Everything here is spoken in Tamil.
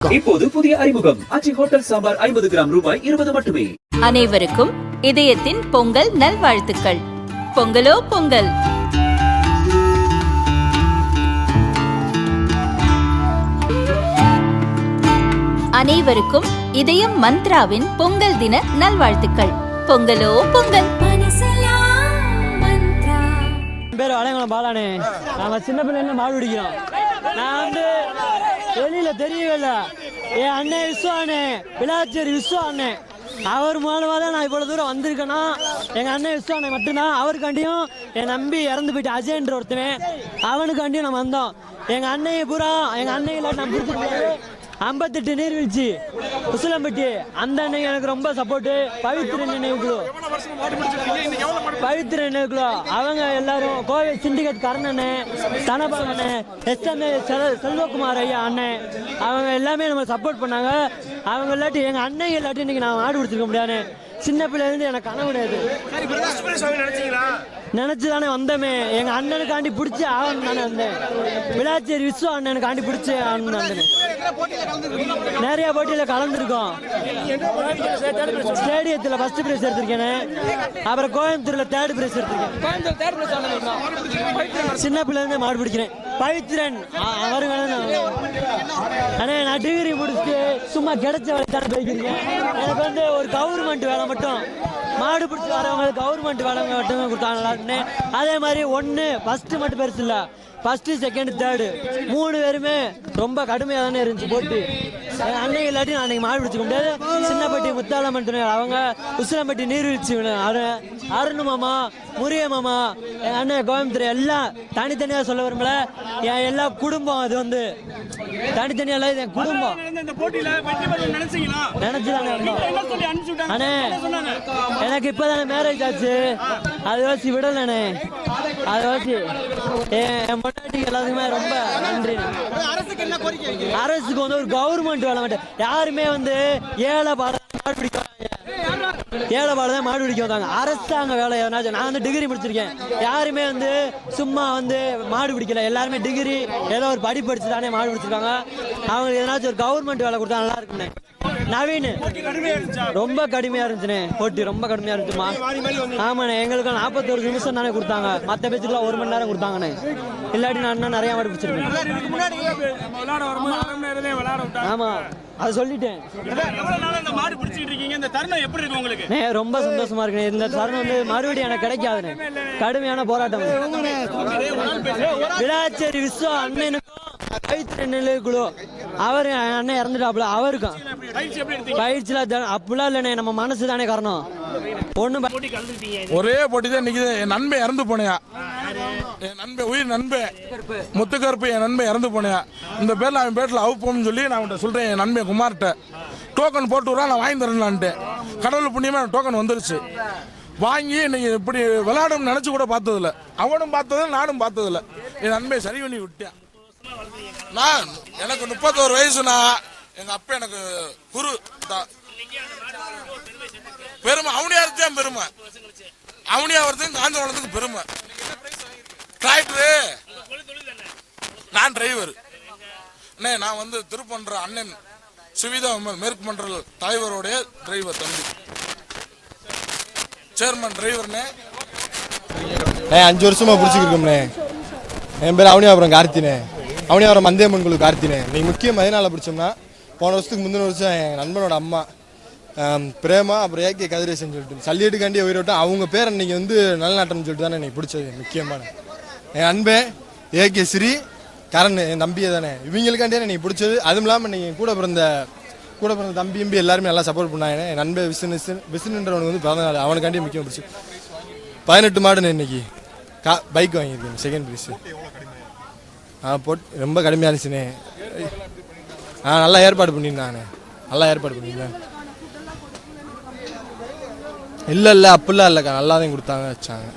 இப்போது புதிய அறிமுகம் ஆச்சி ஹோட்டல் சாம்பார் 50 கிராம் ரூபாய் 20 மட்டுமே. அனைவருக்கும் இதயத்தின் பொங்கல் நல்வாழ்த்துக்கள். பொங்கலோ பொங்கல். அனைவருக்கும் இதயம் மந்த்ராவின் பொங்கல் தின நல்வாழ்த்துக்கள். பொங்கலோ பொங்கல். பேர் வளங்குளம் பாலானே. நாங்க சின்ன பிள்ளைல மாடு பிடிக்கிறோம். நான் வெளியில தெரியல. என் அண்ணன் விஸ்வானே, விளாச்சேரி விஸ்வானே, அவர் மூலமா தான் நான் இவ்வளவு தூரம் வந்திருக்கேன்னா எங்க அண்ணன் விஸ்வானே மட்டும்தான். அவருக்காண்டியும் என் நம்பி இறந்து போயிட்டு அஜயன்ற ஒருத்தவன், அவனுக்காண்டியும் நம்ம வந்தோம். எங்க அண்ணையை பூரா எங்க அண்ணையில நான் பிடிச்சிருக்கேன். 58 நீர்வீழ்ச்சி உசிலம்பட்டி அந்த அன்னைக்கு எனக்கு ரொம்ப சப்போர்ட்டு. பவித்ர நினைவுக்குழு அவங்க எல்லாரும் கோவை சிண்டிகேட் கர்ணனே, தனபாலனே, எஸ்என்ஏ செல்வகுமார் ஐயா அண்ணன், அவங்க எல்லாமே நம்ம சப்போர்ட் பண்ணாங்க. அவங்க இல்லாட்டி எங்க அண்ணன் இல்லாட்டி இன்னைக்கு நான் மாடு பிடிச்சிருக்க முடியாது. சின்ன பிள்ளைலேருந்து எனக்கு கனவு கிடையாது. நினைச்சுதானே வந்தமே. எங்க அண்ணனுக்காண்டி பிடிச்சி ஆகணும் தானே வந்தேன். விளாச்சேரி விஸ்வ அண்ணனுக்காண்டி பிடிச்சி ஆகணும் வந்தேன். நிறைய போட்டியில கலந்துருக்கோம். ஸ்டேடியத்தில் ஃபர்ஸ்ட் பிரைஸ் எடுத்திருக்கேன். அப்புறம் கோயம்புத்தூர்ல தேர்ட் பிரைஸ் எடுத்திருக்கேன். சின்ன பிள்ளைலேருந்து மாடு பிடிக்கிறேன். பவித்ரன் அவரு அண்ணே, நான் டிகிரி முடிச்சுட்டு சும்மா கிடைச்ச வேலை தானே போய்க்கிறேன். எனக்கு ஒரு கவர்மெண்ட் வேலை மட்டும், மாடு பிடிச்சி வரவங்களுக்கு கவர்மெண்ட் வேலை மட்டும் கொடுத்தாங்க. அதே மாதிரி ஒன்று ஃபர்ஸ்ட் மட்டும் பெருசு இல்லை, ஃபர்ஸ்ட் செகண்ட் தேர்டு 3 பேருமே ரொம்ப கடுமையாக தானே இருந்துச்சு போட்டு. அன்னைக்கு இல்லாட்டி நான் அன்னைக்கு மாடு பிடிச்சிக்க முடியாது. சின்னப்பட்டி முத்தாளம்மன் துணை அவங்க, உசிலம்பட்டி நீர்வீழ்ச்சி அருண் மாமா, முருக மாமா, என் அண்ணன் கோயம்புத்தூர் எல்லாம் தனித்தனியாக சொல்ல வரும்ல. என் எல்லா குடும்பம் அது தனித்தனியாக இது என் குடும்பம். நினைச்சுதானே அண்ணே, எனக்கு இப்போதானே மேரேஜ் ஆச்சு. அதை வச்சு விடலண்ணே. அதை வச்சு என் பொண்டாட்டிக்கு எல்லாத்துக்குமே ரொம்ப நன்றி. அரசுக்கு ஒரு கவர்மெண்ட் வேலை மட்டும். யாருமே ஏழை பாடம் மாடு பிடிக்க வந்தாங்க. அரசாங்க வேலை எதனாச்சும். நான் டிகிரி முடிச்சிருக்கேன். யாருமே சும்மா மாடு பிடிக்கல. எல்லாருமே டிகிரி ஏதோ ஒரு படிப்பு படிச்சு தானே மாடு பிடிச்சிருக்காங்க. அவங்களுக்கு எதனாச்சும் ஒரு கவர்மெண்ட் வேலை கொடுத்தா நல்லா இருக்குண்ணே. நவீன் ரொம்ப கடுமையா இருந்துச்சுண்ணே. போட்டி ரொம்ப கடுமையா இருந்துச்சுமா. ஆமாண்ணே, எங்களுக்கு 41 நிமிஷம் தானே கொடுத்தாங்க. மற்ற பேச்சுக்குலாம் 1 மணி நேரம் கொடுத்தாங்கண்ணே. இல்லாட்டி நான் இன்னும் நிறைய மாடு பிடிச்சிருக்கேன். ஆமா, அது சொல்லிட்டேன். ரொம்ப சந்தோஷமா இருக்கு. இந்த தருணம் மறுபடியும் எனக்கு கிடைக்காதுண்ணே. கடுமையான போராட்டம். விளாச்சேரி விஸ்வ அண்ணனுக்கும் நிலைக்குழு அவர் அண்ணன் இறந்துட்டாப்ல. அவருக்கும் பயிற்சியில அப்படிலாம் இல்லைண்ணே. நம்ம மனசு தானே காரணம். ஒரே போட்டி தான் நிக்குது. என் நண்பன் இறந்து போனையா, என் நண்பன் உயிர் நண்பன் முத்துக்கருப்பு, என் நண்பன் இறந்து போனையா. இந்த பேர்ல அவன் பேட்டில் அவுப்போம்னு சொல்லி நான் அவன்கிட்ட சொல்றேன். என் நண்பன் குமார்கிட்ட டோக்கன் போட்டு விட்றான், நான் வாங்கி தரேன்லான்ட்டு. கடவுள் புண்ணியமா டோக்கன் வந்துருச்சு. வாங்கி இன்னைக்கு இப்படி விளையாடும் நினைச்சு கூட பார்த்ததில்ல. அவனும் பார்த்ததில்ல, நானும் பார்த்ததில்ல. என் நண்பன் சரி பண்ணி விட்டேன். நான் எனக்கு 31 வயசுனா எங்க அப்பா எனக்கு குரு பெருமை. அவனியாருத்தான் பெருமை. அவனியாவதும் காஞ்சவனத்துக்கு பெருமை. டிராக்டரு நான் டிரைவர். நான் திருப்பன்ற அண்ணன் சுவிதா மேற்கு மண்டல தலைவருடைய டிரைவர் தம்பி, சேர்மன் டிரைவர்னே. 5 வருஷமா பிடிச்சிருக்கோம்ண்ணே. என் பேர் அவனியாபுரம் கார்த்தினே. அவனியாபுரம் மந்தேமன் குழு கார்த்தினே. நீ முக்கியம் எதனால பிடிச்சோம்னா, போன வருஷத்துக்கு முந்தின வருஷம் என் நண்பனோட அம்மா பிரேமா, அப்புறம் ஏகே கதிரேசன் சொல்லிட்டு சல்லியட்டுக்காண்டி உயிரோட்டம். அவங்க பேர் அன்னைக்கு நல்லநாட்டம்னு சொல்லிட்டு தானே எனக்கு பிடிச்சது. முக்கியமான என் அன்பன் ஏகே ஸ்ரீ கரண், என் தம்பியை தானே. இவங்களுக்காண்டியே எனக்கு பிடிச்சது. அதுவும் இல்லாமல் நீங்கள் கூட பிறந்த தம்பி எல்லாருமே நல்லா சப்போர்ட் பண்ணாங்க. என் நண்பன் விசுன்றவனுக்கு பிறந்தநாள், அவனுக்காண்டியே முக்கியம் பிடிச்சி 18 மாடுன்னு இன்னைக்கு பைக் வாங்கியிருக்கேன். Second prize. போட்டு ரொம்ப கடுமையாக இருந்துச்சுண்ணே. நல்லா ஏற்பாடு பண்ணியிருந்தாங்கண்ணே. நல்லா ஏற்பாடு பண்ணியிருந்தேன். இல்லை அப்படிலாம் இல்லைக்கா, நல்லா தான் கொடுத்தாங்க வச்சாங்க.